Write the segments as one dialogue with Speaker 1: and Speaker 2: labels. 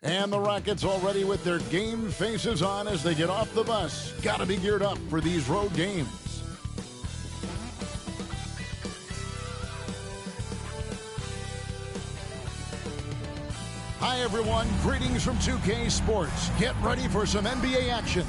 Speaker 1: And the Rockets already with their game faces on as they get off the bus. Got to be geared up for these road games. Hi, everyone. Greetings from 2K Sports. Get ready for some NBA action.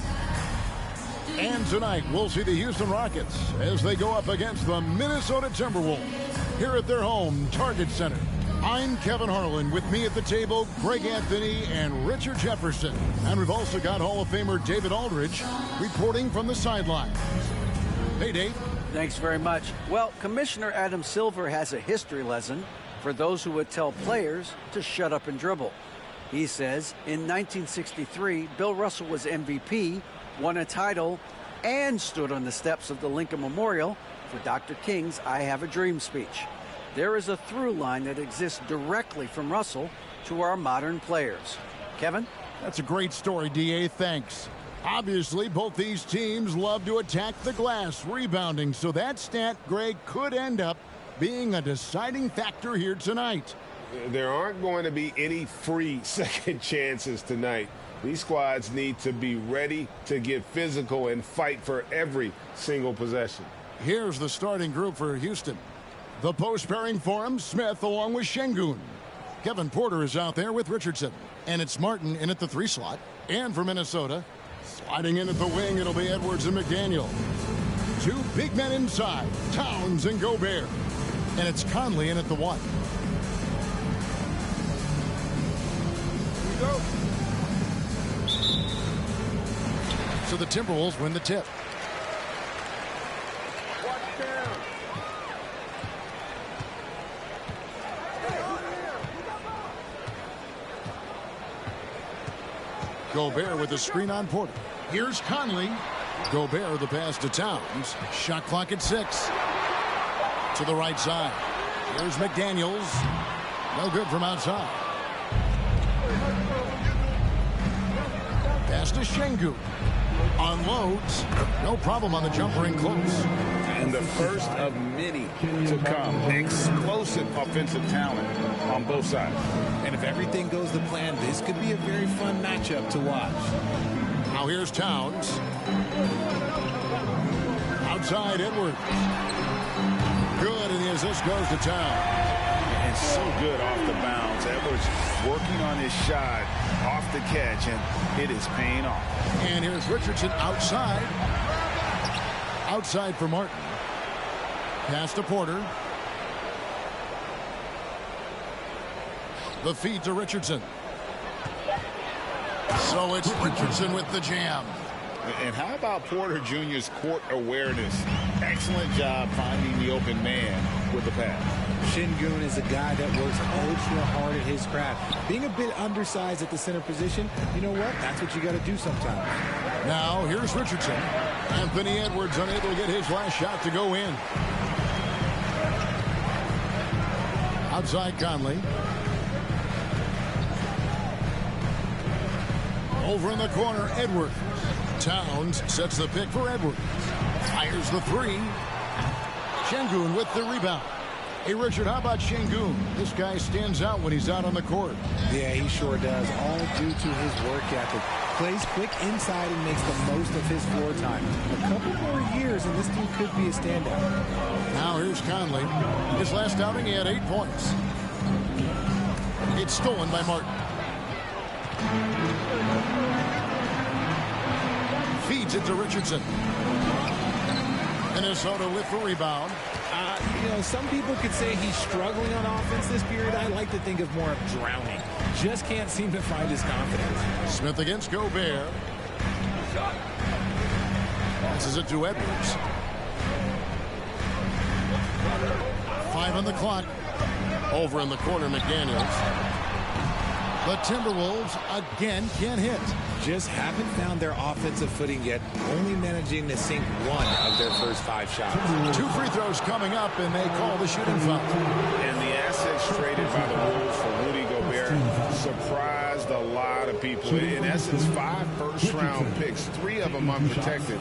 Speaker 1: And tonight, we'll see the Houston Rockets as they go up against the Minnesota Timberwolves here at their home, Target Center. I'm Kevin Harlan. With me at the table, Greg Anthony and Richard Jefferson. And we've also got Hall of Famer David Aldridge reporting from the sidelines. Hey, Dave.
Speaker 2: Thanks very much. Well, Commissioner Adam Silver has a history lesson for those who would tell players to shut up and dribble. He says in 1963, Bill Russell was MVP, won a title, and stood on the steps of the Lincoln Memorial for Dr. King's I Have a Dream speech. There is a through line that exists directly from Russell to our modern players. Kevin?
Speaker 1: That's a great story, D.A. Thanks. Obviously, both these teams love to attack the glass, rebounding, so that stat, Greg, could end up being a deciding factor here tonight.
Speaker 3: There aren't going to be any free second chances tonight. These squads need to be ready to get physical and fight for every single possession.
Speaker 1: Here's the starting group for Houston. The post pairing for him, Smith along with Şengün. Kevin Porter is out there with Richardson. And it's Martin in at the 3 slot. And for Minnesota, sliding in at the wing, it'll be Edwards and McDaniel. 2 big men inside, Towns and Gobert. And it's Conley in at the 1. Here we go. So the Timberwolves win the tip. Gobert with the screen on Porter. Here's Conley. Gobert the pass to Towns. Shot clock at 6. To the right side. Here's McDaniels. No good from outside. Pass to Şengün. Unloads. No problem on the jumper in close.
Speaker 4: And the first of many to come. Explosive offensive talent on both sides.
Speaker 5: And if everything goes to plan, this could be a very fun matchup to watch.
Speaker 1: Now here's Towns. Outside Edwards. Good, and the assist goes to Towns.
Speaker 4: And so good off the bounds. Edwards working on his shot off the catch, and it is paying off.
Speaker 1: And here's Richardson outside. Outside for Martin. Pass to Porter. The feed to Richardson. So it's Richardson with the jam.
Speaker 4: And how about Porter Jr.'s court awareness? Excellent job finding the open man with the pass.
Speaker 5: Şengün is a guy that works ultra hard at his craft. Being a bit undersized at the center position, you know what? That's what you got to do sometimes.
Speaker 1: Now here's Richardson. Anthony Edwards unable to get his last shot to go in. Outside Conley. Over in the corner, Edwards. Towns sets the pick for Edwards. Fires the 3. Şengün with the rebound. Hey, Richard, how about Şengün? This guy stands out when he's out on the court.
Speaker 5: Yeah, he sure does. All due to his work ethic. Plays quick inside and makes the most of his floor time. A couple more years and this team could be a standout.
Speaker 1: Now here's Conley. His last outing, he had 8 points. It's stolen by Martin. Feeds it to Richardson. Minnesota with the rebound.
Speaker 5: You know, some people could say he's struggling on offense this period. I like to think of more of drowning. Just can't seem to find his confidence.
Speaker 1: Smith against Gobert. Passes it to Edwards. 5 on the clock. Over in the corner, McDaniels. The Timberwolves again can't hit.
Speaker 5: Just haven't found their offensive footing yet, only managing to sink 1 of their first 5 shots.
Speaker 1: 2 free throws coming up, and they call the shooting foul.
Speaker 4: And the assets traded by the Wolves for Rudy Gobert surprised a lot of people. In essence, 5 first-round picks, 3 of them unprotected.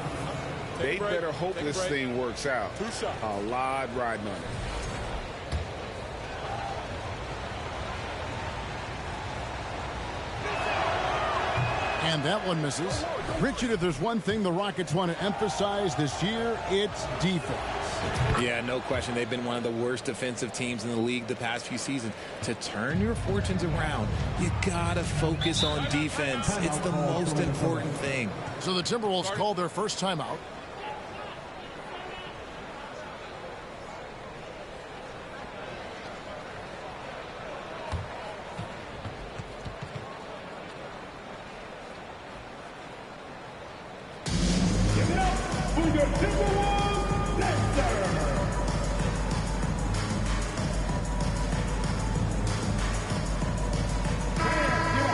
Speaker 4: They better hope this thing works out. A lot riding on it.
Speaker 1: And that one misses. Richard, if there's one thing the Rockets want to emphasize this year, it's defense.
Speaker 6: Yeah, no question. They've been one of the worst defensive teams in the league the past few seasons. To turn your fortunes around, you got to focus on defense. It's the most important thing.
Speaker 1: So the Timberwolves called their first timeout.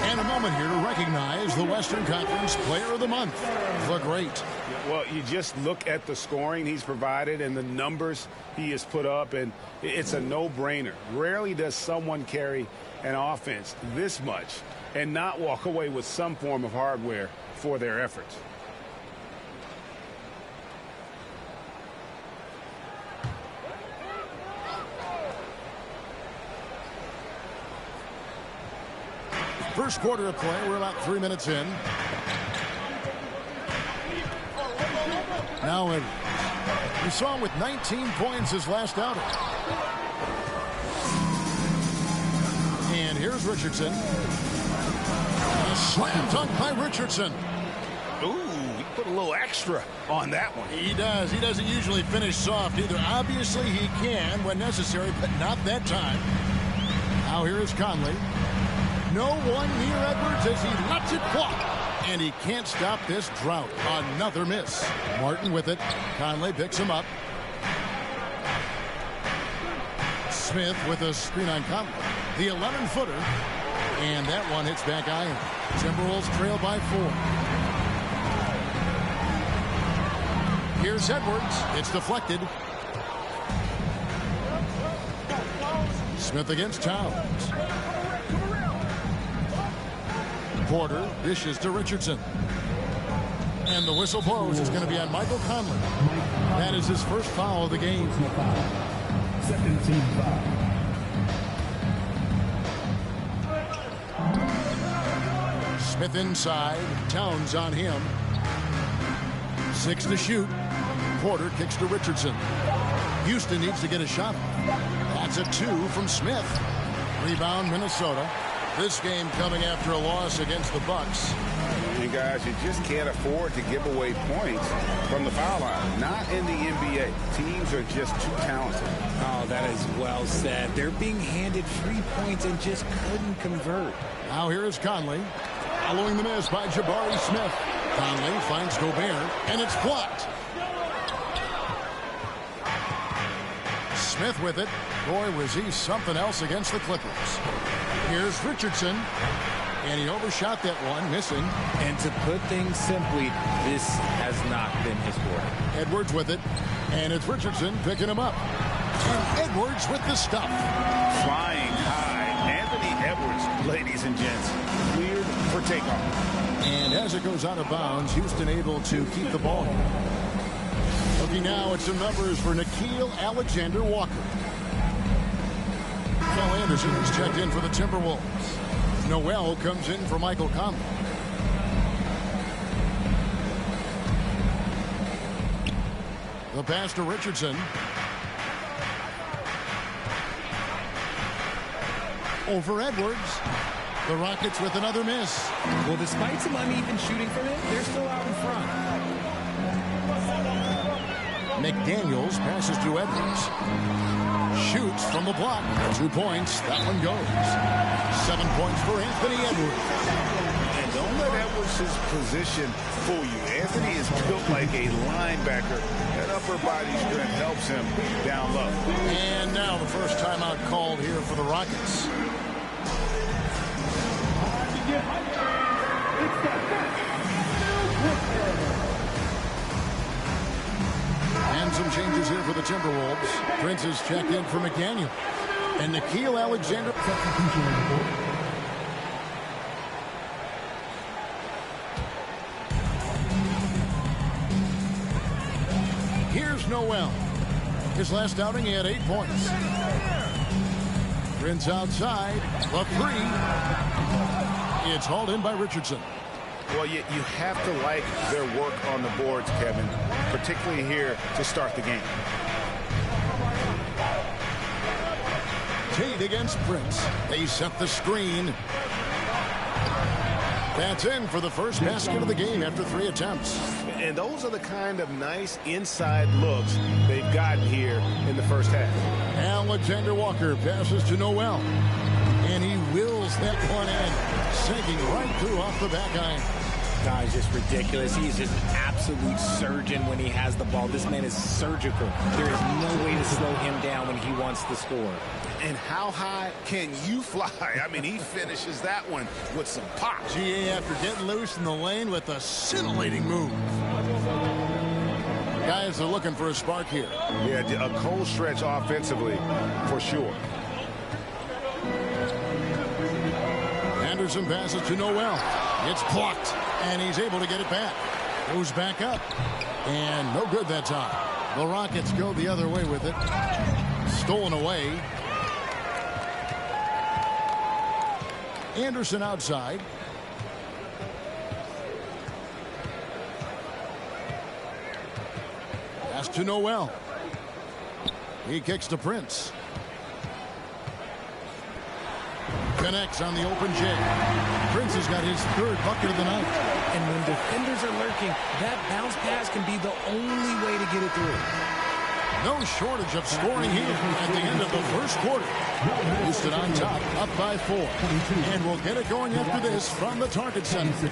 Speaker 1: And a moment here to recognize the Western Conference Player of the Month, the Great.
Speaker 3: Well, you just look at the scoring he's provided and the numbers he has put up, and it's a no-brainer. Rarely does someone carry an offense this much and not walk away with some form of hardware for their efforts.
Speaker 1: First quarter of play, we're about 3 minutes in. Now we saw him with 19 points his last outing. And here's Richardson. A slam dunk by Richardson.
Speaker 3: Ooh, he put a little extra on that one.
Speaker 1: He does. He doesn't usually finish soft either. Obviously, he can when necessary, but not that time. Now here is Conley. No one near Edwards as he lets it fly. And he can't stop this drought. Another miss. Martin with it. Conley picks him up. Smith with a screen on Conley. The 11-footer. And that one hits back iron. Timberwolves trail by 4. Here's Edwards. It's deflected. Smith against Towns. Porter dishes to Richardson. And the whistle blows. It's going to be on Michael Conley. That is his first foul of the game.
Speaker 7: Second team foul.
Speaker 1: Smith inside. Towns on him. 6 to shoot. Porter kicks to Richardson. Houston needs to get a shot off. That's a 2 from Smith. Rebound Minnesota. This game coming after a loss against the Bucks.
Speaker 3: And guys, you just can't afford to give away points from the foul line. Not in the NBA. Teams are just too talented.
Speaker 6: Oh, that is well said. They're being handed free points and just couldn't convert.
Speaker 1: Now here is Conley. Following the miss by Jabari Smith. Conley finds Gobert, and it's blocked. Smith with it. Boy, was he something else against the Clippers. Here's Richardson. And he overshot that one, missing.
Speaker 6: And to put things simply, this has not been his work.
Speaker 1: Edwards with it. And it's Richardson picking him up. And Edwards with the stuff.
Speaker 3: Flying high. Anthony Edwards, ladies and gents, cleared for takeoff.
Speaker 1: And as it goes out of bounds, Houston able to keep the ball here. Looking now at some numbers for Nickeil Alexander-Walker. Phil Anderson is checked in for the Timberwolves. Noel comes in for Michael Conley. The pass to Richardson. Over Edwards. The Rockets with another miss.
Speaker 6: Well, despite some uneven shooting from him, they're still out in front.
Speaker 1: McDaniels passes to Edwards. Shoots from the block. 2 points. That one goes. 7 points for Anthony Edwards.
Speaker 3: And don't let Edwards' position fool you. Anthony is built like a linebacker. That upper body strength helps him down low.
Speaker 1: And now the first timeout called here for the Rockets. And some changes here for the Timberwolves. Prince is checked in for McDaniel. And Nickeil Alexander. Here's Noel. His last outing, he had 8 points. Prince outside. The three. It's hauled in by Richardson.
Speaker 4: Well, you have to like their work on the boards, Kevin, particularly here to start the game.
Speaker 1: Tate against Prince. They set the screen. That's in for the first basket of the game after 3 attempts.
Speaker 4: And those are the kind of nice inside looks they've gotten here in the first half.
Speaker 1: Alexander Walker passes to Noel. And he wills that one in, sinking right through off the back iron.
Speaker 6: Guys, just ridiculous. He is just an absolute surgeon when he has the ball. This man is surgical. There is no way to slow him down when he wants to score.
Speaker 4: And how high can you fly? I mean, he finishes that one with some pop.
Speaker 1: GA after getting loose in the lane with a scintillating move. Guys are looking for a spark here.
Speaker 4: Yeah, a cold stretch offensively for sure.
Speaker 1: Anderson passes to Noel. It's blocked, and he's able to get it back. Goes back up, and no good that time. The Rockets go the other way with it. Stolen away. Anderson outside. Pass to Noel. He kicks to Prince. Connects on the open J. Prince has got his 3rd bucket of the night.
Speaker 6: And when defenders are lurking, that bounce pass can be the only way to get it through.
Speaker 1: No shortage of scoring here at the end of the first quarter. Houston on top, up by 4. And we'll get it going after this from the Target Center.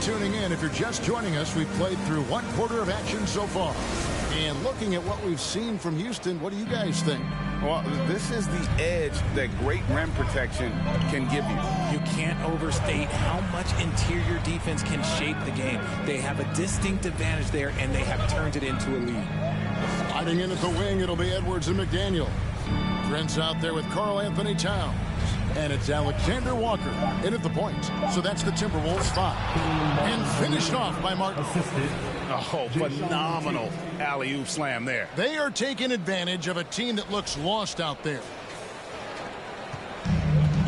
Speaker 1: Tuning in. If you're just joining us, we've played through 1 quarter of action so far. And looking at what we've seen from Houston, what do you guys think?
Speaker 4: Well, this is the edge that great rim protection can give you.
Speaker 6: You can't overstate how much interior defense can shape the game. They have a distinct advantage there, and they have turned it into a lead.
Speaker 1: Sliding in at the wing, it'll be Edwards and McDaniel. Prince out there with Karl Anthony Towns. And it's Alexander Walker in at the point. So that's the Timberwolves 5. And finished off by Martin.
Speaker 4: Oh, phenomenal alley-oop slam there.
Speaker 1: They are taking advantage of a team that looks lost out there.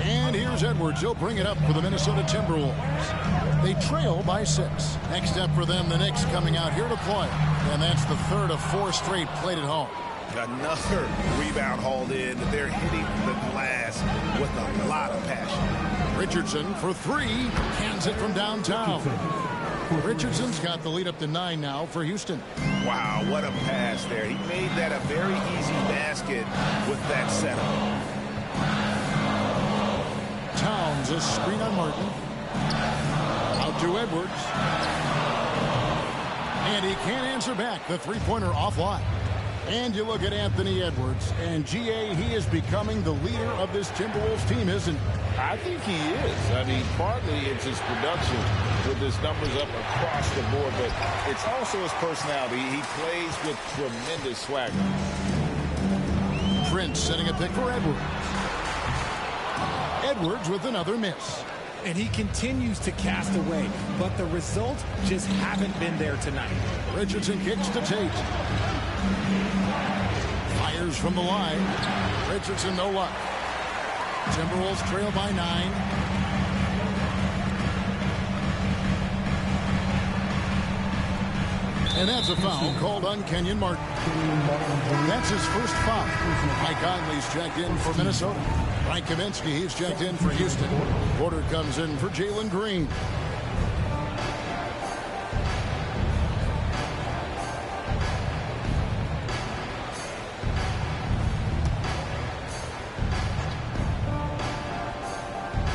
Speaker 1: And here's Edwards. He'll bring it up for the Minnesota Timberwolves. They trail by 6. Next step for them, the Knicks coming out here to play. And that's the 3rd of 4 straight played at home.
Speaker 4: Another rebound hauled in. They're hitting the glass with a lot of passion.
Speaker 1: Richardson for 3. Cans it from downtown. Richardson's got the lead up to 9 now for Houston.
Speaker 4: Wow, what a pass there. He made that a very easy basket with that setup.
Speaker 1: Towns, a screen on Martin. Out to Edwards. And he can't answer back. The 3-pointer offline. And you look at Anthony Edwards, and GA, he is becoming the leader of this Timberwolves team, isn't he?
Speaker 8: I think he is. I mean, partly it's his production with his numbers up across the board, but it's also his personality. He plays with tremendous swagger.
Speaker 1: Prince setting a pick for Edwards. Edwards with another miss.
Speaker 6: And he continues to cast away, but the results just haven't been there tonight.
Speaker 1: Richardson kicks to Tate. Fires from the line. Richardson, no luck. Timberwolves trail by 9. And that's a foul called on Kenyon Martin. That's his first foul. Mike Conley's checked in for Minnesota. Frank Kaminsky, he's checked in for Houston. Porter comes in for Jalen Green.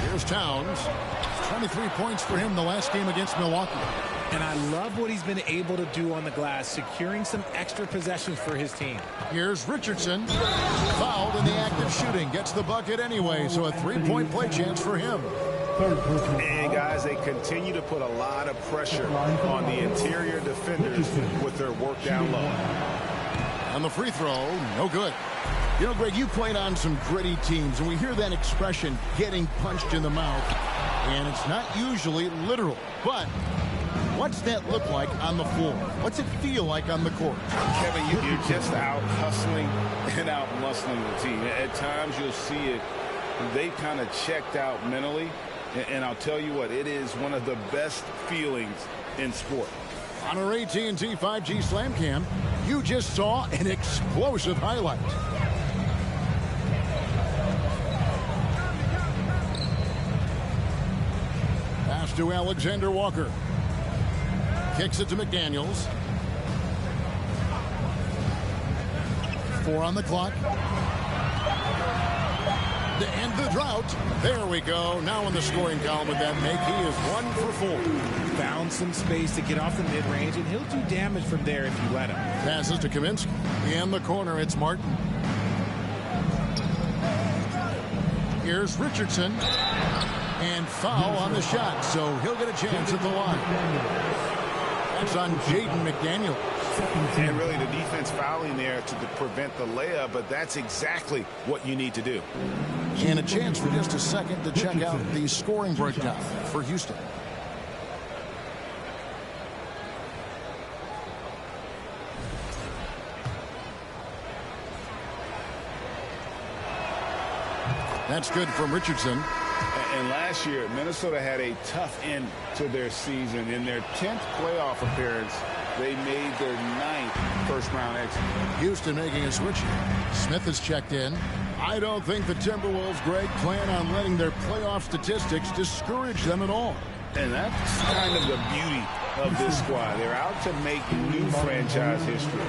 Speaker 1: Here's Towns. 23 points for him the last game against Milwaukee.
Speaker 6: And I love what he's been able to do on the glass, securing some extra possessions for his team.
Speaker 1: Here's Richardson. Fouled in the act of shooting. Gets the bucket anyway, so a 3-point play chance for him.
Speaker 4: And, guys, they continue to put a lot of pressure on the interior defenders with their work down low.
Speaker 1: On the free throw, no good. You know, Greg, you played on some gritty teams, and we hear that expression, getting punched in the mouth, and it's not usually literal. But what's that look like on the floor? What's it feel like on the court?
Speaker 4: Kevin, you're just out hustling and out muscling the team. At times you'll see it. They've kind of checked out mentally, and I'll tell you what, it is one of the best feelings in sport.
Speaker 1: On our AT&T 5G Slam Cam, you just saw an explosive highlight. Pass to Alexander Walker. Kicks it to McDaniels. 4 on the clock. To end the drought. There we go. Now in the scoring column with that make, he is 1 for 4.
Speaker 5: Found some space to get off the mid-range, and he'll do damage from there if you let him.
Speaker 1: Passes to Kaminsky. In the corner, it's Martin. Here's Richardson. And foul on the shot, so he'll get a chance at the line. That's on Jaden McDaniels.
Speaker 4: And really the defense fouling there to prevent the layup, but that's exactly what you need to do.
Speaker 1: And a chance for just a second to check out the scoring breakdown for Houston. That's good from Richardson.
Speaker 4: And last year, Minnesota had a tough end to their season. In their 10th playoff appearance, they made their 9th first-round exit.
Speaker 1: Houston making a switch. Smith has checked in. I don't think the Timberwolves, Greg, plan on letting their playoff statistics discourage them at all.
Speaker 4: And that's kind of the beauty of this squad. They're out to make new franchise history,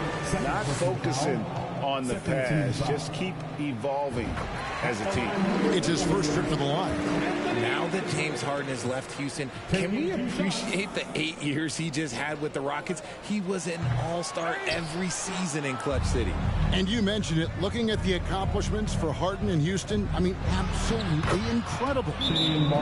Speaker 4: not focusing on the past. Just keep evolving as a team.
Speaker 1: It's his first trip to the line.
Speaker 6: Now that James Harden has left Houston, can we appreciate the 8 years he just had with the Rockets? He was an all-star every season in Clutch City.
Speaker 1: And you mentioned it, looking at the accomplishments for Harden in Houston, I mean, absolutely incredible.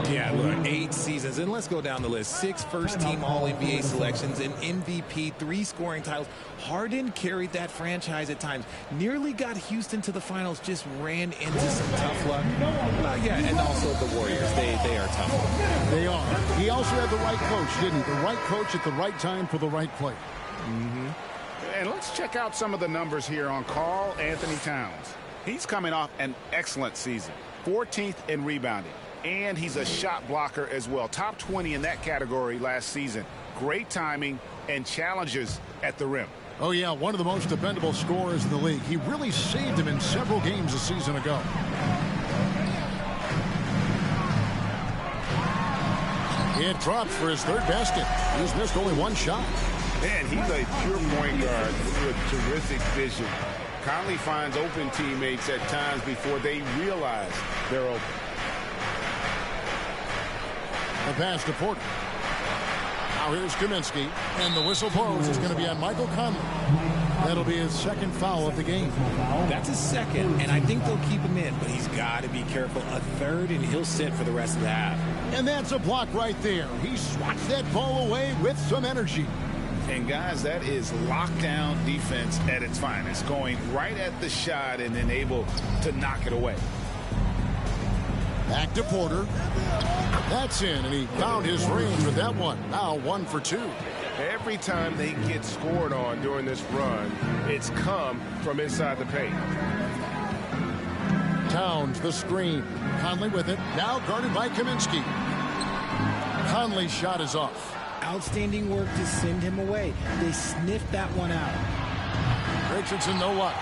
Speaker 6: Yeah, look, 8 seasons. And let's go down the list. 6 first-team All-NBA selections, an MVP, 3 scoring titles. Harden carried that franchise at times. Nearly got Houston to the finals, just ran into some tough luck. Well, yeah, and also the Warriors. They are tough.
Speaker 1: They are. He also had the right coach, didn't he? The right coach at the right time for the right play.
Speaker 4: And let's check out some of the numbers here on Karl Anthony Towns. He's coming off an excellent season. 14th in rebounding. And he's a shot blocker as well. Top 20 in that category last season. Great timing and challenges at the rim.
Speaker 1: Oh, yeah, one of the most dependable scorers in the league. He really saved him in several games a season ago. It drops for his 3rd basket. He's missed only 1 shot.
Speaker 4: Man, he's a pure point guard with terrific vision. Conley finds open teammates at times before they realize they're open.
Speaker 1: The pass to Porter. Now here's Kaminsky, and the whistle blows. It's going to be on Michael Conley. That'll be his 2nd foul of the game.
Speaker 6: That's his 2nd, and I think they'll keep him in, but he's got to be careful. A 3rd, and he'll sit for the rest of the half.
Speaker 1: And that's a block right there. He swats that ball away with some energy.
Speaker 4: And guys, that is lockdown defense at its finest, going right at the shot and then able to knock it away.
Speaker 1: Back to Porter. That's in, and he found his range with that one. Now 1 for 2.
Speaker 4: Every time they get scored on during this run, it's come from inside the paint.
Speaker 1: Towns, the screen. Conley with it. Now guarded by Kaminsky. Conley's shot is off.
Speaker 5: Outstanding work to send him away. They sniffed that one out.
Speaker 1: Richardson, no luck.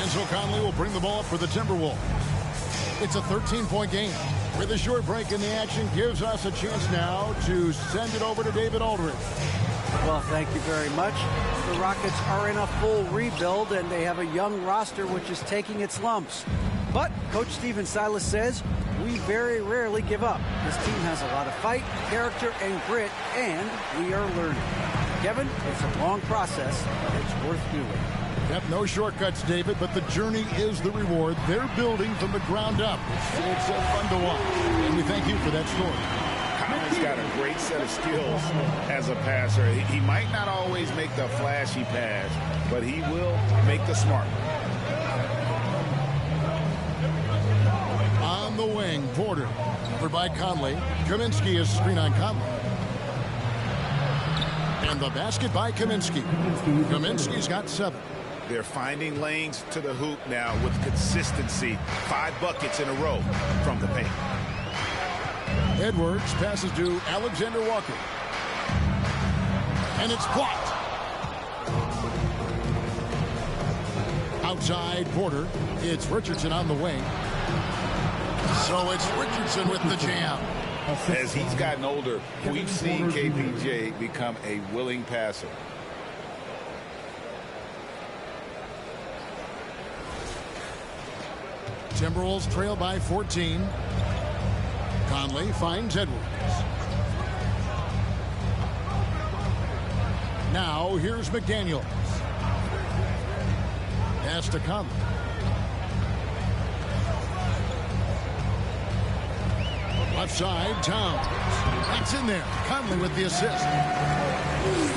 Speaker 1: And so Conley will bring the ball up for the Timberwolves. It's a 13-point game. With a short break in the action, gives us a chance now to send it over to David Aldridge.
Speaker 2: Well, thank you very much. The Rockets are in a full rebuild, and they have a young roster which is taking its lumps. But Coach Stephen Silas says, we very rarely give up. This team has a lot of fight, character, and grit, and we are learning. Kevin, it's a long process, but it's worth doing.
Speaker 1: Yep, no shortcuts, David, but the journey is the reward. They're building from the ground up. It's fun to watch, and we thank you for that story.
Speaker 4: Conley's got a great set of skills as a passer. He might not always make the flashy pass, but he will make the smart one.
Speaker 1: the wing, Porter. Covered by Conley. Kaminsky is screen on Conley. And the basket by Kaminsky. Kaminsky's got 7.
Speaker 3: They're finding lanes to the hoop now with consistency. 5 buckets in a row from the paint.
Speaker 1: Edwards passes to Alexander Walker. And it's blocked. Outside Porter. It's Richardson on the wing. So it's Richardson with the jam.
Speaker 8: As he's gotten older, we've seen KPJ become a willing passer.
Speaker 1: Timberwolves trail by 14. Conley finds Edwards. Now here's McDaniels. Pass to Conley. Left side, Towns. That's in there. Conley with the assist.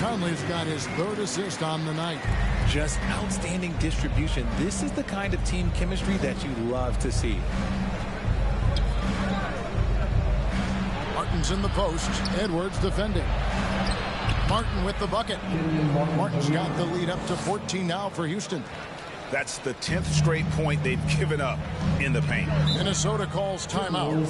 Speaker 1: Conley's got his 3rd assist on the night.
Speaker 6: Just outstanding distribution. This is the kind of team chemistry that you love to see.
Speaker 1: Martin's in the post. Edwards defending. Martin with the bucket. Martin's got the lead up to 14 now for Houston.
Speaker 3: That's the 10th straight point they've given up in the paint.
Speaker 1: Minnesota calls timeout.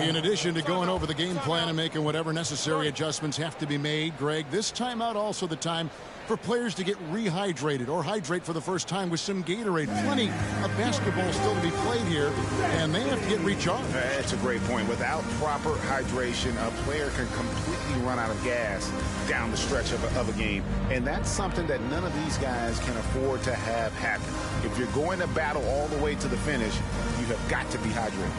Speaker 1: In addition to going over the game plan and making whatever necessary adjustments have to be made, Greg, this timeout also the time for players to get rehydrated or hydrate for the first time with some Gatorade. Plenty of basketball still to be played here, and they have to get recharged.
Speaker 3: That's a great point. Without proper hydration, a player can completely run out of gas down the stretch of a game. And that's something that none of these guys can afford to have happen. If you're going to battle all the way to the finish, you have got to be hydrated.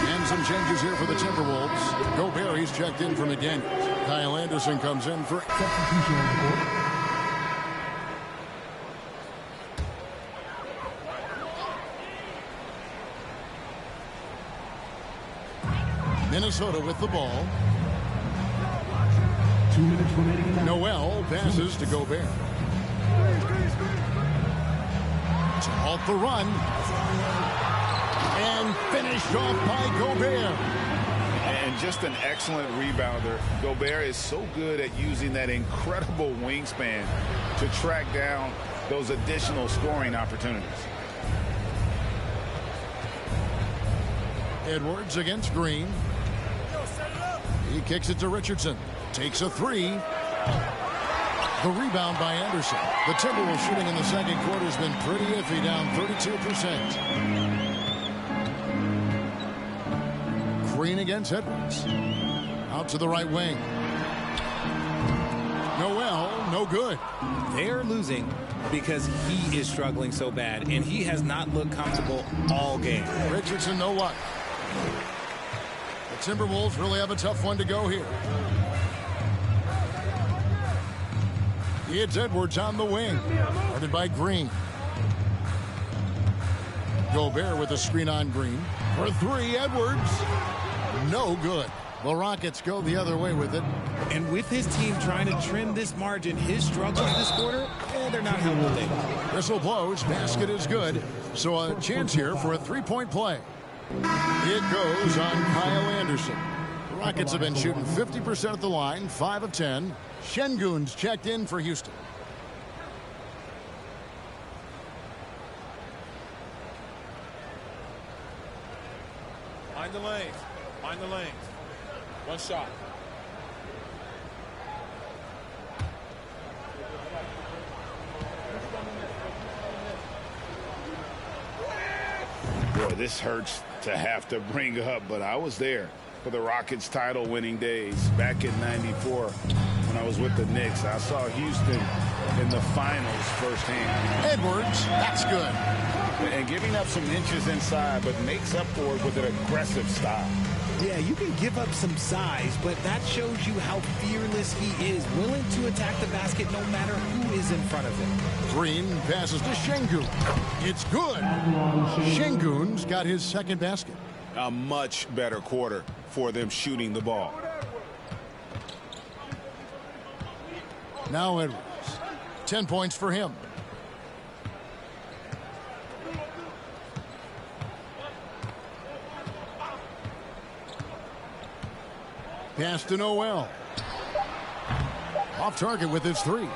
Speaker 1: And some changes here for the Timberwolves. Gobert, he's checked in for McDaniels. Kyle Anderson comes in for...
Speaker 7: Substitution on the court.
Speaker 1: Minnesota with the ball.
Speaker 7: 2 minutes remaining in the
Speaker 1: Noel passes to Gobert. To halt the run. And finished off by Gobert.
Speaker 3: And just an excellent rebounder. Gobert is so good at using that incredible wingspan to track down those additional scoring opportunities.
Speaker 1: Edwards against Green. He kicks it to Richardson. Takes a 3. The rebound by Anderson. The Timberwolves shooting in the second quarter has been pretty iffy, down 32%. Green against Edwards. Out to the right wing. Noel, no good.
Speaker 6: They're losing because he is struggling so bad, and he has not looked comfortable all game.
Speaker 1: Richardson, no luck. The Timberwolves really have a tough one to go here. It's Edwards on the wing. Guarded by Green. Gobert with a screen on Green. For 3, Edwards. No good. The Rockets go the other way with it.
Speaker 6: And with his team trying to trim this margin, his struggles this quarter, they're not helping things.
Speaker 1: Whistle blows. Basket is good. So a chance here for a 3-point play. It goes on Kyle Anderson. The Rockets have been shooting 50% at the line, 5 of 10. Şengün's checked in for Houston.
Speaker 9: Find the lanes. Find the lanes. One shot.
Speaker 3: Boy, this hurts to have to bring up, but I was there for the Rockets title winning days back in '94 when I was with the Knicks. I saw Houston in the finals firsthand.
Speaker 1: Edwards, that's good.
Speaker 3: And giving up some inches inside, but makes up for it with an aggressive style.
Speaker 6: Yeah, you can give up some size, but that shows you how fearless he is, willing to attack the basket no matter who is in front of him.
Speaker 1: Green passes to Şengün. It's good. Şengün's got his second basket.
Speaker 3: A much better quarter for them shooting the ball.
Speaker 1: Now Edwards. 10 points for him. Pass to Noel. Off target with his three.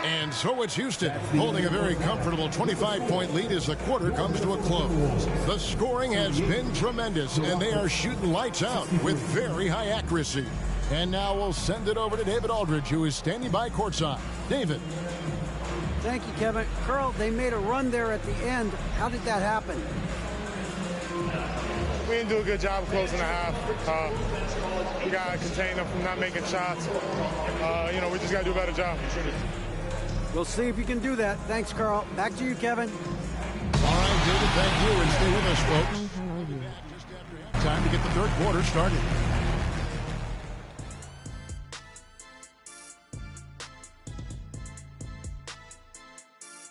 Speaker 1: And so it's Houston holding a very comfortable 25-point lead as the quarter comes to a close. The scoring has been tremendous, and they are shooting lights out with very high accuracy. And now we'll send it over to David Aldridge, who is standing by courtside. David.
Speaker 2: Thank you, Kevin. Carl, they made a run there at the end. How did that happen?
Speaker 10: We didn't do a good job of closing the half. We got to contain them from not making shots. We just got to do a better job.
Speaker 2: We'll see if you can do that. Thanks, Carl. Back to you, Kevin.
Speaker 1: All right, David, thank you. And stay with us, folks. Time to get the third quarter started.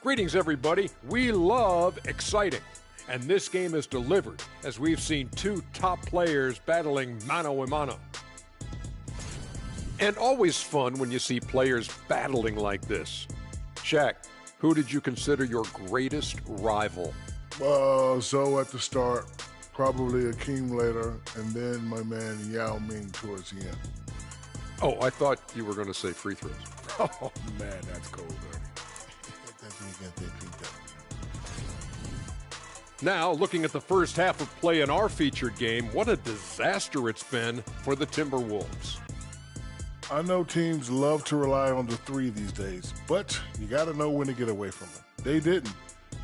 Speaker 11: Greetings, everybody. We love exciting. And this game is delivered as we've seen two top players battling mano a mano. And always fun when you see players battling like this. Shaq, who did you consider your greatest rival?
Speaker 12: Zoe at the start, probably Akeem later, and then my man Yao Ming towards the end.
Speaker 11: Oh, I thought you were going to say free throws.
Speaker 12: Oh, man, that's cold, dirty.
Speaker 11: Now, looking at the first half of play in our featured game, what a disaster it's been for the Timberwolves.
Speaker 12: I know teams love to rely on the three these days, but you got to know when to get away from it. They didn't,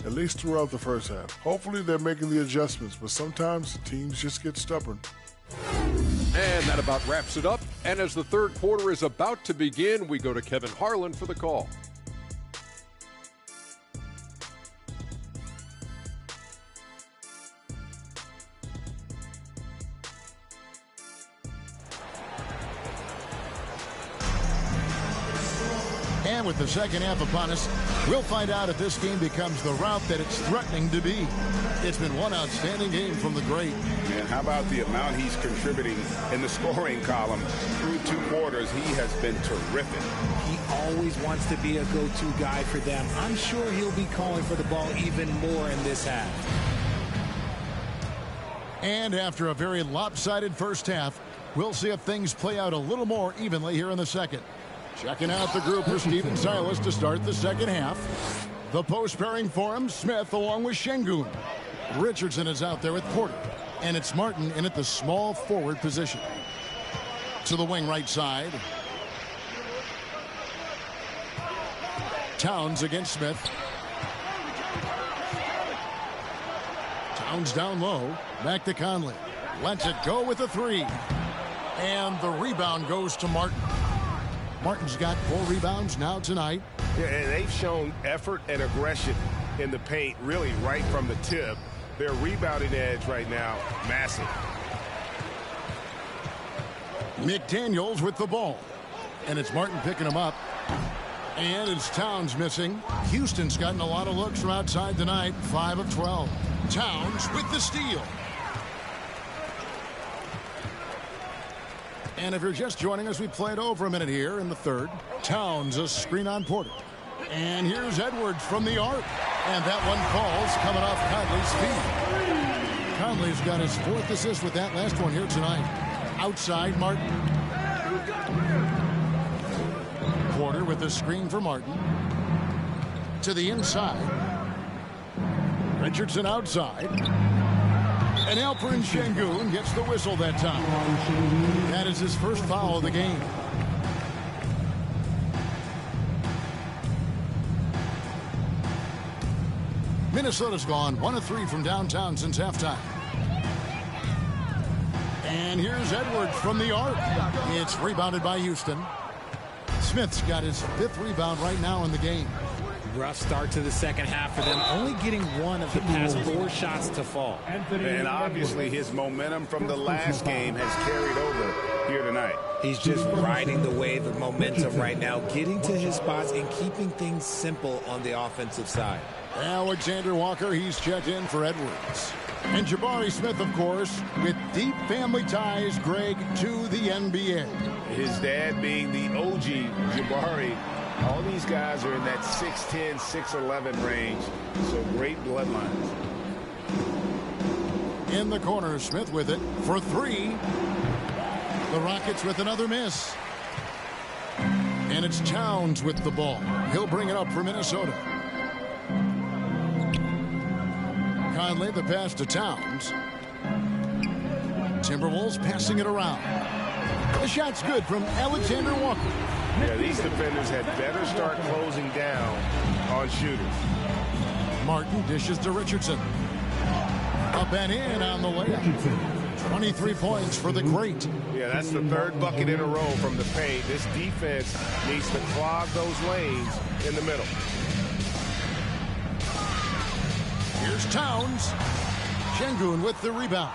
Speaker 12: at least throughout the first half. Hopefully they're making the adjustments, but sometimes teams just get stubborn.
Speaker 11: And that about wraps it up. And as the third quarter is about to begin, we go to Kevin Harlan for the call.
Speaker 1: And with the second half upon us, we'll find out if this game becomes the route that it's threatening to be. It's been one outstanding game from the great.
Speaker 4: And how about the amount he's contributing in the scoring column through two quarters? He has been terrific.
Speaker 5: He always wants to be a go-to guy for them. I'm sure he'll be calling for the ball even more in this half.
Speaker 1: And after a very lopsided first half, we'll see if things play out a little more evenly here in the second. Checking out the group for Stephen Silas to start the second half. The post pairing for him, Smith along with Şengün. Richardson is out there with Porter. And it's Martin in at the small forward position. To the wing right side. Towns against Smith. Towns down low. Back to Conley. Lets it go with a three. And the rebound goes to Martin. Martin's got 4 rebounds now tonight.
Speaker 3: Yeah, and they've shown effort and aggression in the paint, really right from the tip. Their rebounding edge right now, massive.
Speaker 1: McDaniels with the ball. And it's Martin picking him up. And it's Towns missing. Houston's gotten a lot of looks from outside tonight, 5 of 12. Towns with the steal. And if you're just joining us, we played over a minute here in the third. Towns a screen on Porter. And here's Edwards from the arc. And that one falls coming off Conley's feet. Conley's got his 4th assist with that last one here tonight. Outside Martin. Porter with the screen for Martin. To the inside. Richardson outside. And Alperen Şengün gets the whistle that time. That is his first foul of the game. Minnesota's gone 1 of 3 from downtown since halftime. And here's Edwards from the arc. It's rebounded by Houston. Smith's got his 5th rebound right now in the game.
Speaker 5: Rough start to the second half for them, only getting 1 of the past 4 shots to fall.
Speaker 3: And obviously his momentum from the last game has carried over here tonight.
Speaker 5: He's just riding the wave of momentum right now, getting to his spots and keeping things simple on the offensive side.
Speaker 1: Alexander Walker, he's checked in for Edwards. And Jabari Smith, of course, with deep family ties, Greg, to the NBA.
Speaker 3: His dad being the OG Jabari. All these guys are in that 6'10", 6'11" range, so great bloodlines.
Speaker 1: In the corner, Smith with it for three. The Rockets with another miss. And it's Towns with the ball. He'll bring it up for Minnesota. Conley, the pass to Towns. Timberwolves passing it around. The shot's good from Alexander Walker.
Speaker 4: Yeah, these defenders had better start closing down on shooters.
Speaker 1: Martin dishes to Richardson. Up and in on the layup. 23 points for the Great.
Speaker 4: Yeah, that's the third bucket in a row from the paint. This defense needs to clog those lanes in the middle.
Speaker 1: Here's Towns. Şengün with the rebound.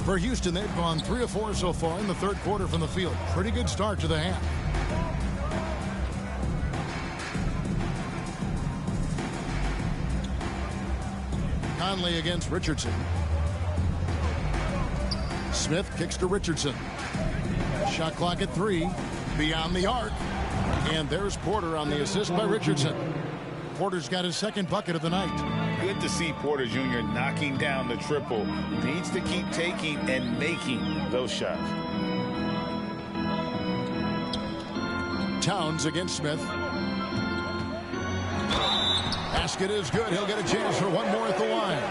Speaker 1: For Houston, they've gone 3 of 4 so far in the third quarter from the field. Pretty good start to the half. Conley against Richardson. Smith kicks to Richardson. Shot clock at 3. Beyond the arc. And there's Porter on the assist by Richardson. Porter's got his second bucket of the night.
Speaker 8: Good to see Porter Jr. knocking down the triple. Needs to keep taking and making those shots.
Speaker 1: Towns against Smith. Basket is good. He'll get a chance for one more at the line.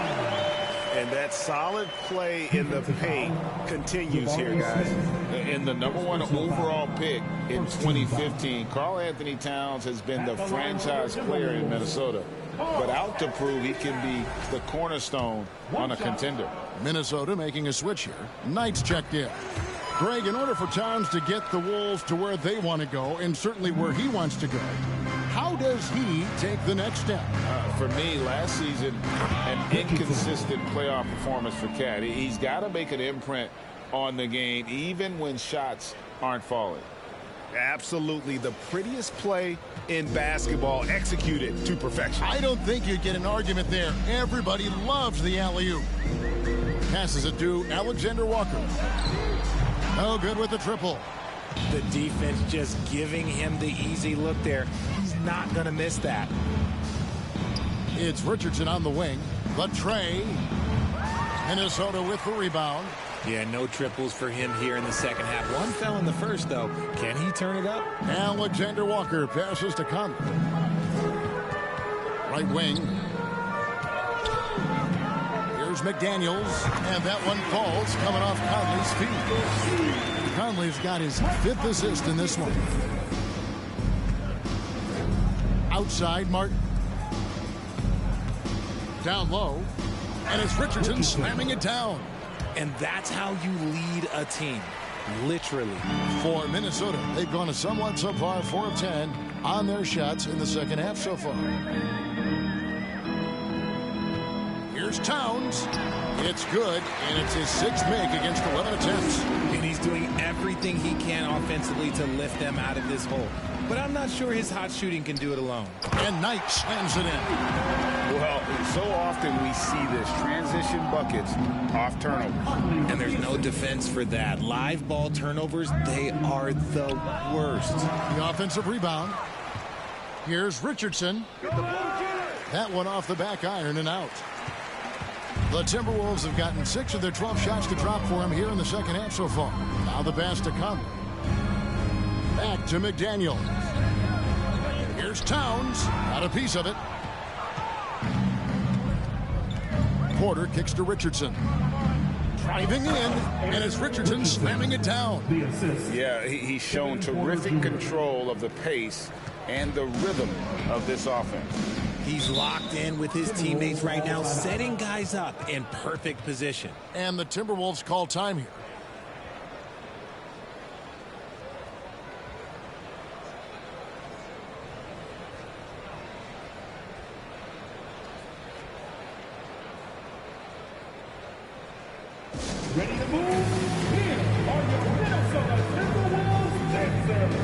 Speaker 4: And that solid play in the paint continues here, guys.
Speaker 8: In the #1 overall pick in 2015, Karl-Anthony Towns has been the franchise player in Minnesota, but out to prove he can be the cornerstone on a contender.
Speaker 1: Minnesota making a switch here. Knight's checked in. Greg, in order for Towns to get the Wolves to where they want to go, and certainly where he wants to go, how does he take the next step?
Speaker 8: For me, last season, an inconsistent playoff performance for Cat. He's got to make an imprint on the game, even when shots aren't falling.
Speaker 4: Absolutely the prettiest play in basketball, executed to perfection.
Speaker 1: I don't think you'd get an argument there. Everybody loves the alley-oop. Passes it to Alexander Walker. Oh, good with the triple.
Speaker 5: The defense just giving him the easy look there. He's not going to miss that.
Speaker 1: It's Richardson on the wing. Latrey. Minnesota with the rebound.
Speaker 6: Yeah, no triples for him here in the second half. One fell in the first, though. Can he turn it up?
Speaker 1: Alexander Walker passes to Conley. Right wing. Here's McDaniels. And that one falls coming off Conley's feet. Conley's got his 5th assist in this one. Outside, Martin. Down low. And it's Richardson slamming it down.
Speaker 6: And that's how you lead a team. Literally.
Speaker 1: For Minnesota, they've gone a somewhat subpar 4 of 10 on their shots in the second half so far. Here's Towns. It's good, and it's his 6th make against 11 attempts.
Speaker 6: And he's doing everything he can offensively to lift them out of this hole. But I'm not sure his hot shooting can do it alone.
Speaker 1: And Knight slams it in.
Speaker 4: Well, so often we see this transition buckets off turnovers.
Speaker 6: And there's no defense for that. Live ball turnovers, they are the worst.
Speaker 1: The offensive rebound. Here's Richardson. That one off the back iron and out. The Timberwolves have gotten 6 of their 12 shots to drop for him here in the second half so far. Now the pass to Conley. Back to McDaniel. Here's Towns. Got a piece of it. Porter kicks to Richardson. Driving in, and it's Richardson slamming it down.
Speaker 8: Yeah, he's shown terrific control of the pace and the rhythm of this offense.
Speaker 6: He's locked in with his teammates right now, setting guys up in perfect position.
Speaker 1: And the Timberwolves call time here.
Speaker 7: Ready to move? Here are your Minnesota Timberwolves dancers.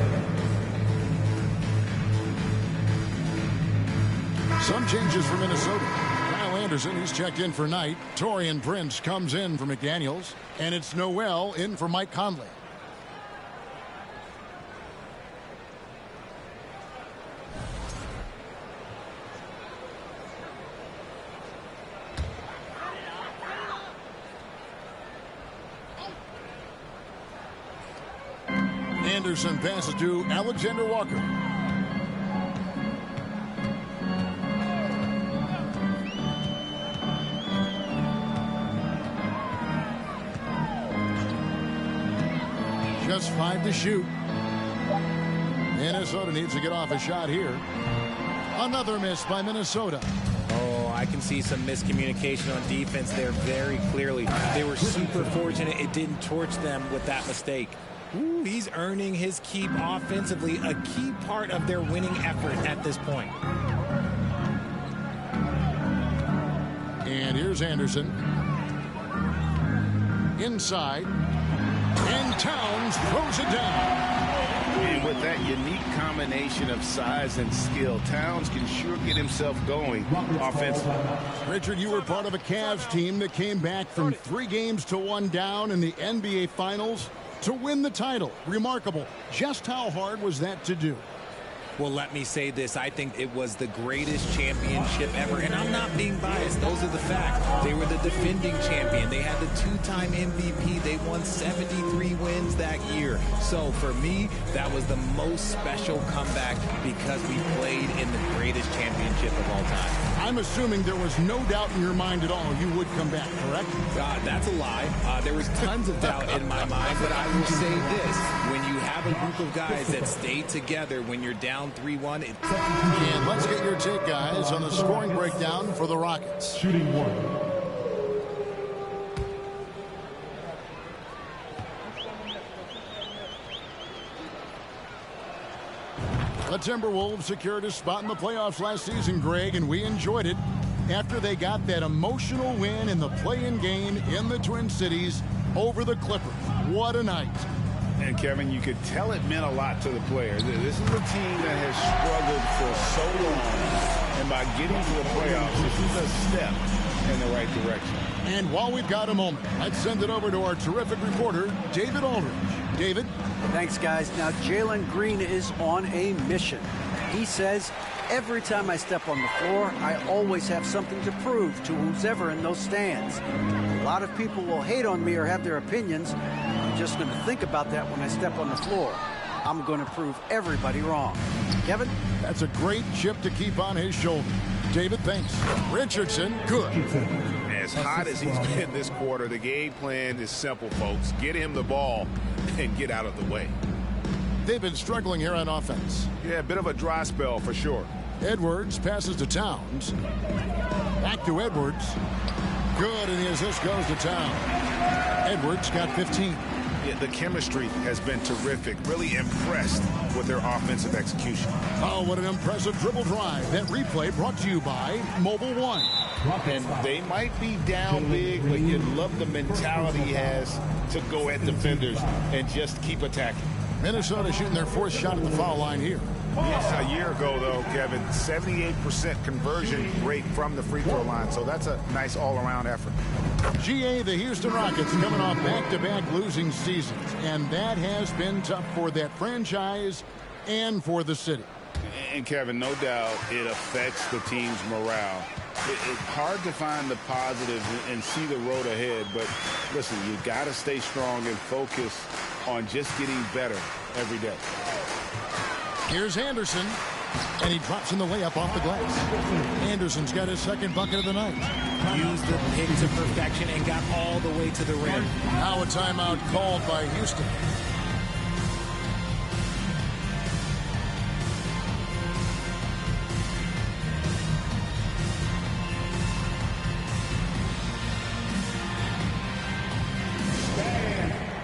Speaker 1: Some changes for Minnesota. Kyle Anderson, he's checked in for Knight. Taurean Prince comes in for McDaniels. And it's Noel in for Mike Conley. Anderson passes to Alexander Walker. Just 5 to shoot. Minnesota needs to get off a shot here. Another miss by Minnesota.
Speaker 6: Oh, I can see some miscommunication on defense there very clearly. They were super fortunate it didn't torch them with that mistake. Ooh, he's earning his keep offensively, a key part of their winning effort at this point.
Speaker 1: And here's Anderson. Inside. And Towns throws it down.
Speaker 4: And with that unique combination of size and skill, Towns can sure get himself going offensively.
Speaker 1: Richard, you were part of a Cavs team that came back from 3 games to 1 down in the NBA Finals to win the title. Remarkable. Just how hard was that to do?
Speaker 6: Well, let me say this. I think it was the greatest championship ever. And I'm not being biased. Those are the facts. They were the defending champion. They had the 2-time MVP. They won 73 wins that year. So for me, that was the most special comeback because we played in the greatest championship of all time.
Speaker 1: I'm assuming there was no doubt in your mind at all you would come back, correct?
Speaker 6: That's a lie. There was tons of doubt in my mind, but I will say this. When you have a group of guys that stay together when you're down 3-1.
Speaker 1: And let's get your take, guys, on the scoring breakdown for the Rockets.
Speaker 7: Shooting 1.
Speaker 1: The Timberwolves secured a spot in the playoffs last season, Greg, and we enjoyed it after they got that emotional win in the play-in game in the Twin Cities over the Clippers. What a night.
Speaker 3: And, Kevin, you could tell it meant a lot to the players. This is a team that has struggled for so long, and by getting to the playoffs, this is a step in the right direction.
Speaker 1: And while we've got a moment, let's send it over to our terrific reporter, David Aldridge. David?
Speaker 2: Thanks, guys. Now, Jalen Green is on a mission. He says, every time I step on the floor, I always have something to prove to who's ever in those stands. A lot of people will hate on me or have their opinions. I'm just going to think about that when I step on the floor. I'm going to prove everybody wrong. Kevin?
Speaker 1: That's a great chip to keep on his shoulder. David, thanks. Richardson, good.
Speaker 4: As hot as he's been this quarter, the game plan is simple, folks. Get him the ball and get out of the way.
Speaker 1: They've been struggling here on offense.
Speaker 4: Yeah, a bit of a dry spell for sure.
Speaker 1: Edwards passes to Towns. Back to Edwards. Good, and the assist goes to Towns. Edwards got 15.
Speaker 4: Yeah, the chemistry has been terrific. Really impressed with their offensive execution.
Speaker 1: Oh, what an impressive dribble drive. That replay brought to you by Mobile One.
Speaker 4: And they might be down big, but you love the mentality he has to go at defenders and just keep attacking.
Speaker 1: Minnesota shooting their 4th shot at the foul line here.
Speaker 4: Yes, a year ago, though, Kevin, 78% conversion rate from the free throw line. So that's a nice all-around effort.
Speaker 1: GA, the Houston Rockets coming off back-to-back losing seasons. And that has been tough for that franchise and for the city.
Speaker 4: And, Kevin, no doubt it affects the team's morale. It's hard to find the positive and see the road ahead. But, listen, you got to stay strong and focus on just getting better every day.
Speaker 1: Here's Anderson, and he drops in the layup off the glass. Anderson's got his 2nd bucket of the night.
Speaker 6: Used the pick to perfection and got all the way to the rim.
Speaker 1: Now a timeout called by Houston.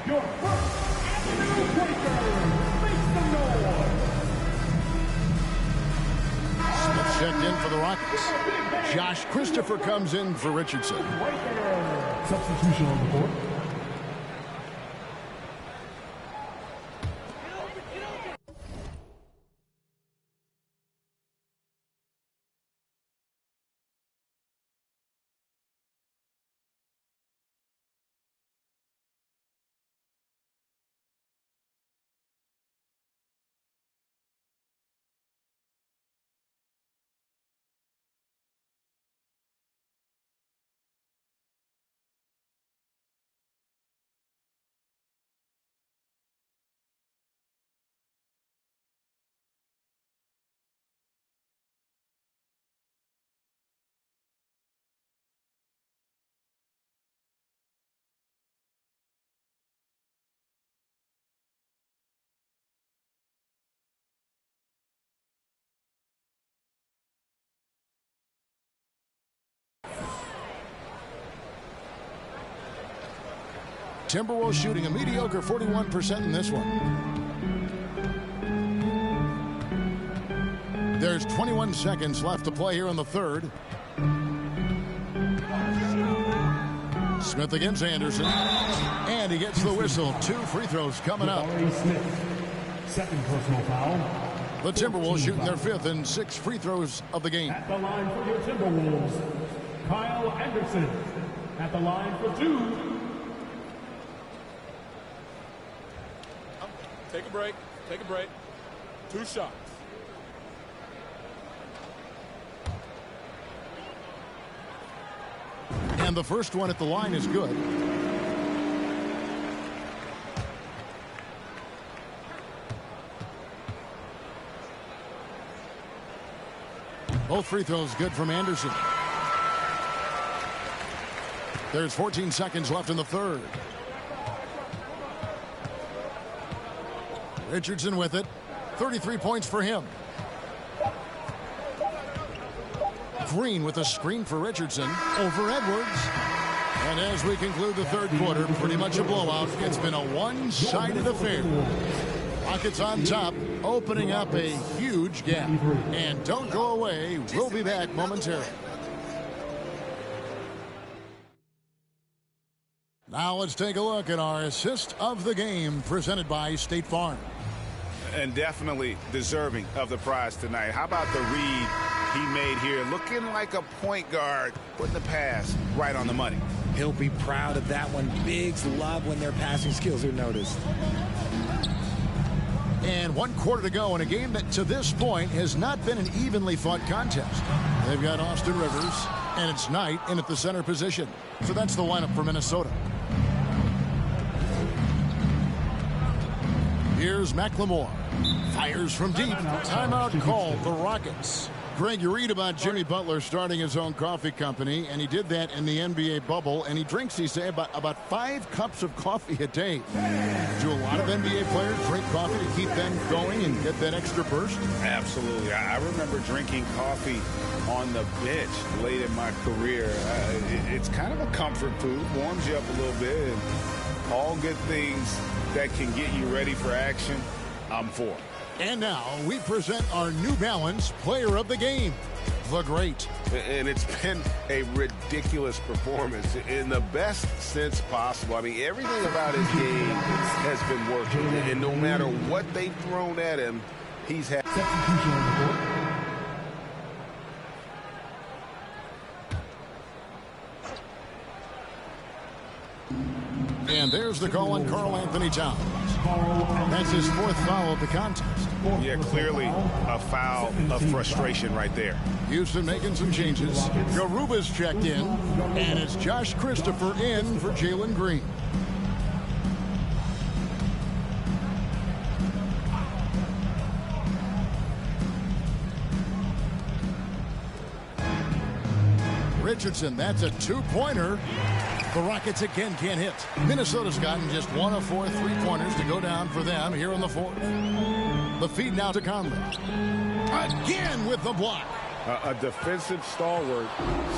Speaker 7: Your first Avenue Breaker. Make some noise.
Speaker 1: Smith checked in for the Rockets. Josh Christopher comes in for Richardson.
Speaker 7: Substitution on the court.
Speaker 1: Timberwolves shooting a mediocre 41% in this one. There's 21 seconds left to play here in the third. Smith against Anderson. And he gets the whistle. 2 free throws coming up.
Speaker 7: Second personal foul.
Speaker 1: The Timberwolves shooting their 5th and 6th free throws of the game.
Speaker 7: At the line for your Timberwolves, Kyle Anderson. At the line for 2.
Speaker 9: Take a break. Take a break. 2 shots.
Speaker 1: And the first one at the line is good. Both free throws good from Anderson. There's 14 seconds left in the third. Richardson with it. 33 points for him. Green with a screen for Richardson over Edwards. And as we conclude the third quarter, pretty much a blowout. It's been a one-sided affair. Rockets on top, opening up a huge gap. And don't go away. We'll be back momentarily. Now let's take a look at our assist of the game presented by State Farm.
Speaker 3: And definitely deserving of the prize tonight. How about the read he made here? Looking like a point guard, putting the pass right on the money.
Speaker 6: He'll be proud of that one. Bigs love when their passing skills are noticed.
Speaker 1: And 1 quarter to go in a game that to this point has not been an evenly fought contest. They've got Austin Rivers, and it's Knight in at the center position. So that's the lineup for Minnesota. Here's McLemore. Fires from deep. Timeout called the Rockets. Greg, you read about Jimmy Butler starting his own coffee company, and he did that in the NBA bubble, and he drinks, he say, about 5 cups of coffee a day. Do a lot of NBA players drink coffee to keep them going and get that extra burst?
Speaker 3: Absolutely. I remember drinking coffee on the bench late in my career. It's kind of a comfort food, warms you up a little bit, and all good things that can get you ready for action, I'm for.
Speaker 1: And now we present our New Balance Player of the Game, the Great.
Speaker 4: And it's been a ridiculous performance in the best sense possible. I mean, everything about his game has been working. And no matter what they've thrown at him, he's had.
Speaker 1: And there's the call on Karl Anthony Towns. That's his 4th foul of the contest.
Speaker 3: Yeah, clearly a foul of frustration right there.
Speaker 1: Houston making some changes. Garuba's checked in, and it's Josh Christopher in for Jalen Green. Richardson, that's a 2-pointer. The Rockets again can't hit. Minnesota's gotten just 1 of 4 3-pointers to go down for them here in the 4th. The feed now to Conley. Again with the block.
Speaker 3: A defensive stalwart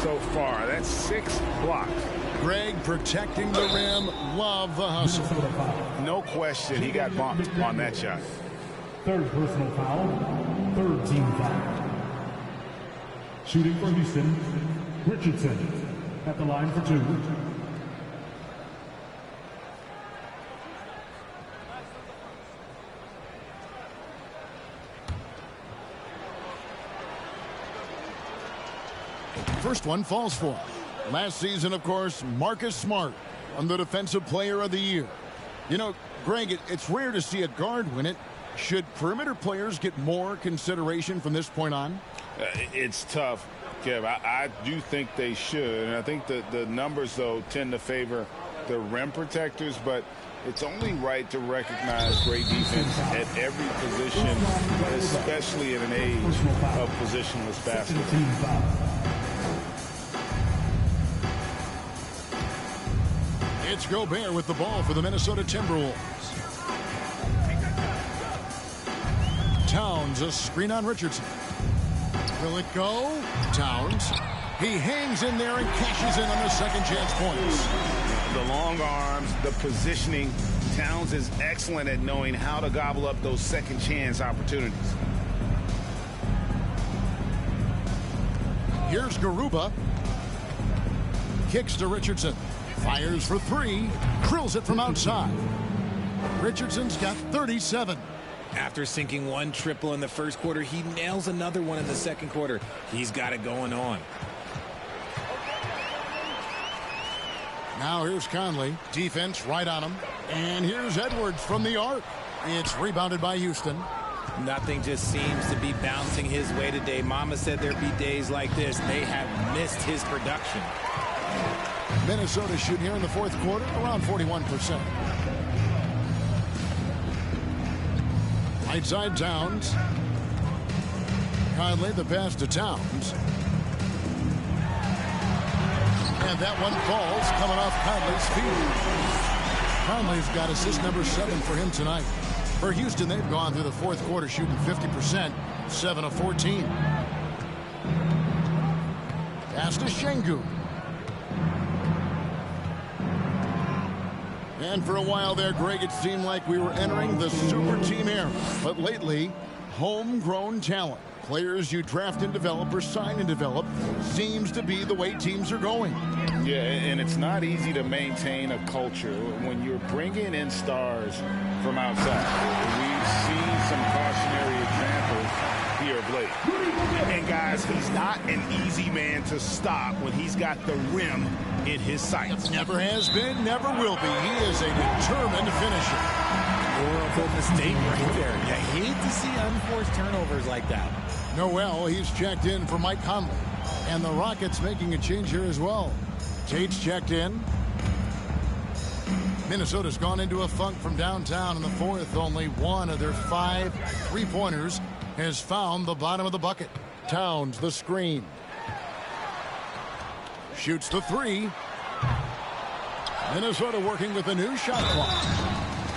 Speaker 3: so far. That's 6 blocks.
Speaker 1: Greg protecting the rim. Love the hustle.
Speaker 3: No question he got bumped on that shot.
Speaker 7: 3rd personal foul. 3rd team foul. Shooting for Houston, Richardson. At the line for 2.
Speaker 1: First one falls for him. Last season, of course, Marcus Smart won the Defensive Player of the Year. You know, Greg, it's rare to see a guard win it. Should perimeter players get more consideration from this point on?
Speaker 3: It's tough, Kev. I do think they should. And I think the numbers, though, tend to favor the rim protectors. But it's only right to recognize great defense at every position, especially in an age of positionless basketball.
Speaker 1: It's Gobert with the ball for the Minnesota Timberwolves. Towns, a screen on Richardson. Will it go? Towns. He hangs in there and cashes in on the second chance points.
Speaker 3: The long arms, the positioning. Towns is excellent at knowing how to gobble up those second chance opportunities.
Speaker 1: Here's Garuba. Kicks to Richardson. Fires for three. Drills it from outside. Richardson's got 37.
Speaker 6: After sinking one triple in the first quarter, he nails another one in the second quarter. He's got it going on.
Speaker 1: Now here's Conley. Defense right on him. And here's Edwards from the arc. It's rebounded by Houston.
Speaker 6: Nothing just seems to be bouncing his way today. Mama said there'd be days like this. They have missed his production.
Speaker 1: Minnesota shooting here in the fourth quarter around 41%. Right side Towns. Conley the pass to Towns. And that one falls coming off Conley's feet. Conley's got assist number 7 for him tonight. For Houston, they've gone through the fourth quarter shooting 50%, 7 of 14. Pass to Şengün. And for a while there, Greg, it seemed like we were entering the super team era. But lately, homegrown talent, players you draft and develop or sign and develop, seems to be the way teams are going.
Speaker 8: Yeah, and it's not easy to maintain a culture when you're bringing in stars from outside. We've seen some cautionary examples here of late.
Speaker 3: And guys, he's not an easy man to stop when he's got the rim in his sights.
Speaker 1: Never has been, never will be. He is a determined finisher.
Speaker 6: Horrible mistake right there. You hate to see unforced turnovers like that.
Speaker 1: Noel, he's checked in for Mike Conley. And the Rockets making a change here as well. Tate's checked in. Minnesota's gone into a funk from downtown in the fourth. Only one of their 5 three-pointers has found the bottom of the bucket. Towns the screen. Shoots the three. Minnesota working with a new shot clock.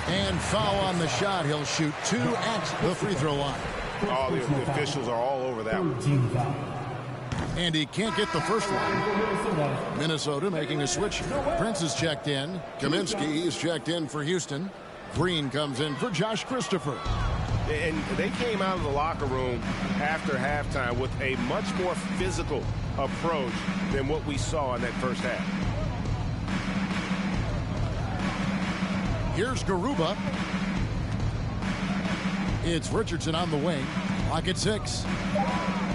Speaker 1: And foul on the shot. He'll shoot 2 at the free throw line.
Speaker 3: All the officials are all over that one.
Speaker 1: And he can't get the first one. Minnesota making a switch. Prince is checked in. Kaminsky is checked in for Houston. Green comes in for Josh Christopher.
Speaker 3: And they came out of the locker room after halftime with a much more physical approach than what we saw in that first half.
Speaker 1: Here's Garuba. It's Richardson on the wing. Clock at 6.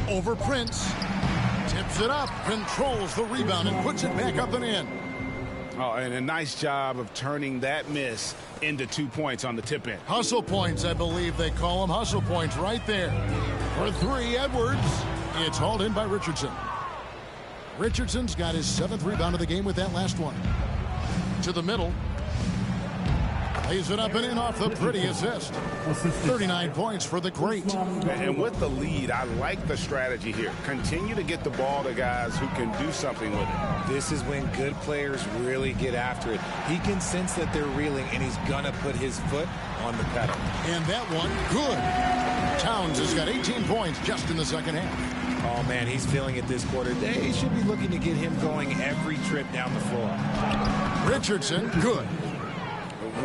Speaker 1: Over Prince. Tips it up. Controls the rebound and puts it back up and in.
Speaker 3: Oh, and a nice job of turning that miss into 2 points on the tip in.
Speaker 1: Hustle points, I believe they call them. Hustle points right there. For 3, Edwards. It's hauled in by Richardson. Richardson's got his 7th rebound of the game with that last one. To the middle. Lays it up and in off the pretty assist. 39 points for the great.
Speaker 3: And with the lead, I like the strategy here. Continue to get the ball to guys who can do something with it.
Speaker 6: This is when good players really get after it. He can sense that they're reeling, and he's going to put his foot on the pedal.
Speaker 1: And that one, good. Towns has got 18 points just in the second half.
Speaker 6: Oh, man, he's feeling it this quarter. They should be looking to get him going every trip down the floor.
Speaker 1: Richardson, good.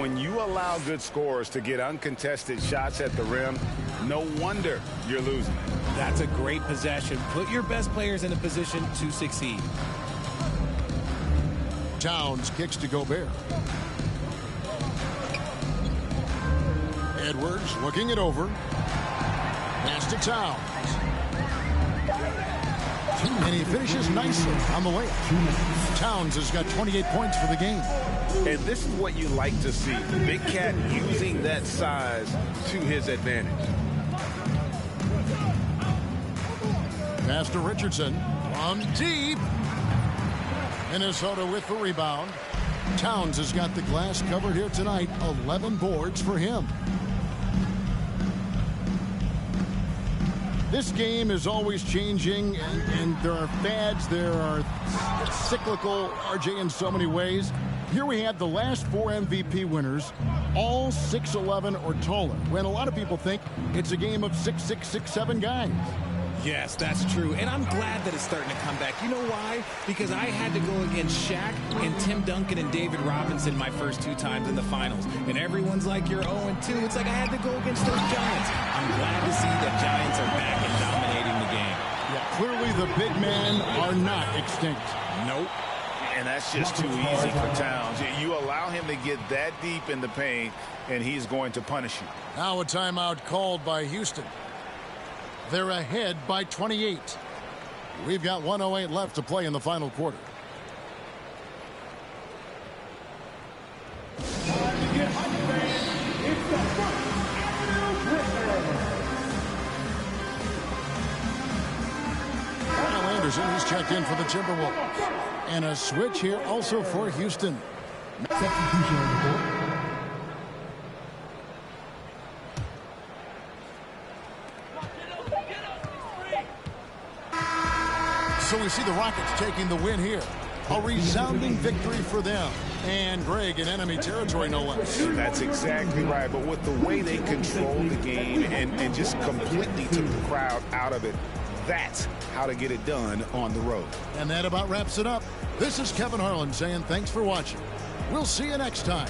Speaker 3: When you allow good scorers to get uncontested shots at the rim, no wonder you're losing.
Speaker 6: That's a great possession. Put your best players in a position to succeed.
Speaker 1: Towns kicks to Gobert. Edwards looking it over. Pass to Towns. And he finishes nicely on the layup. Towns has got 28 points for the game.
Speaker 3: And this is what you like to see. Big Cat using that size to his advantage.
Speaker 1: Pass to Richardson. From deep. Minnesota with the rebound. Towns has got the glass covered here tonight. 11 boards for him. This game is always changing, and there are fads, there are cyclical, RJ, in so many ways. Here we have the last 4 MVP winners, all 6'11" or taller, when a lot of people think it's a game of 6'6", 6'7" guys.
Speaker 6: Yes, that's true. And I'm glad that it's starting to come back. You know why? Because I had to go against Shaq and Tim Duncan and David Robinson my first 2 times in the finals. And everyone's like, you're 0-2. It's like I had to go against those Giants. I'm glad to see that Giants are back and dominating the game.
Speaker 1: Yeah, clearly the big men are not extinct.
Speaker 8: Nope. And that's just too easy for Towns. You allow him to get that deep in the paint, and he's going to punish you.
Speaker 1: Now a timeout called by Houston. They're ahead by 28. We've got 1:08 left to play in the final quarter. Kyle Anderson, he's checked in for the Timberwolves. And a switch here also for Houston.
Speaker 7: Substitution on the court.
Speaker 1: So we see the Rockets taking the win here. A resounding victory for them. And Greg in enemy territory, no less.
Speaker 8: That's exactly right. But with the way they controlled the game and just completely took the crowd out of it, that's how to get it done on the road.
Speaker 1: And that about wraps it up. This is Kevin Harlan saying thanks for watching. We'll see you next time